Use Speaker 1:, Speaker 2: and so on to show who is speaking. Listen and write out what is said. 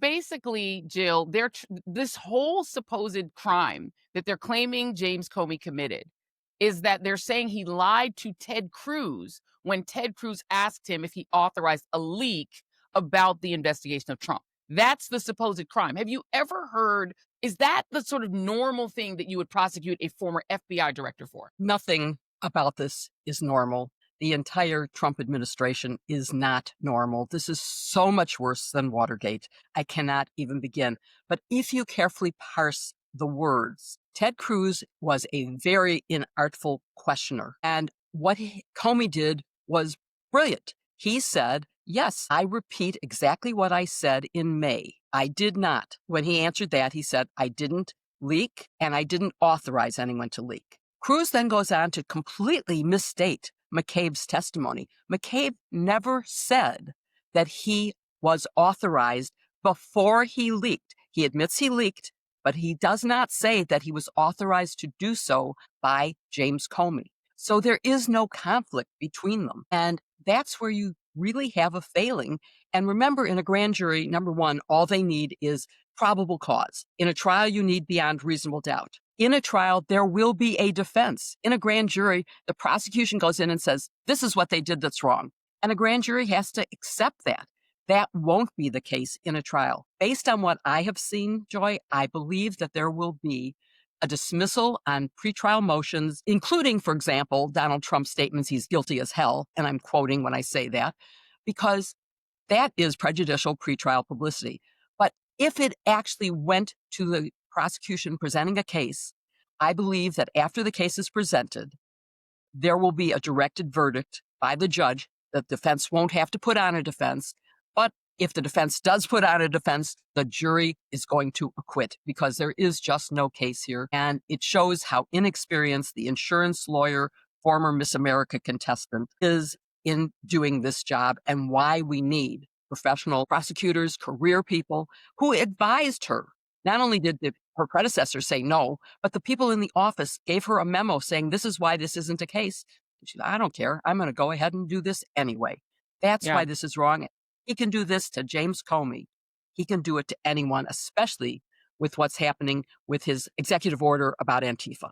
Speaker 1: basically, Jill, this whole supposed crime that they're claiming James Comey committed is that they're saying he lied to Ted Cruz when Ted Cruz asked him if he authorized a leak about the investigation of Trump. That's the supposed crime. Have you ever heard, is that the sort of normal thing that you would prosecute a former FBI director for?
Speaker 2: Nothing about this is normal. The entire Trump administration is not normal. This is so much worse than Watergate. I cannot even begin. But if you carefully parse the words, Ted Cruz was a very inartful questioner. And what Comey did was brilliant. He said, yes, I repeat exactly what I said in May. I did not. When he answered that, he said, I didn't leak and I didn't authorize anyone to leak. Cruz then goes on to completely misstate McCabe's testimony. McCabe never said that he was authorized before he leaked. He admits he leaked, but he does not say that he was authorized to do so by James Comey. So there is no conflict between them. And that's where you really have a failing. And remember, in a grand jury, number one, all they need is probable cause. In a trial, you need beyond reasonable doubt. In a trial, there will be a defense. In a grand jury, the prosecution goes in and says, this is what they did that's wrong. And a grand jury has to accept that. That won't be the case in a trial. Based on what I have seen, Joy, I believe that there will be a dismissal on pretrial motions, including, for example, Donald Trump's statements, he's guilty as hell. And I'm quoting when I say that, because that is prejudicial pretrial publicity. But if it actually went to the prosecution presenting a case, I believe that after the case is presented, there will be a directed verdict by the judge that the defense won't have to put on a defense. But if the defense does put on a defense, the jury is going to acquit because there is just no case here. And it shows how inexperienced the insurance lawyer, former Miss America contestant is in doing this job, and why we need professional prosecutors, career people who advised her. Not only did her predecessor say no, but the people in the office gave her a memo saying, this is why this isn't a case. And she said, I don't care. I'm going to go ahead and do this anyway. That's
Speaker 1: Yeah.
Speaker 2: why this is wrong. He can do this to James Comey. He can do it to anyone, especially with what's happening with his executive order about Antifa.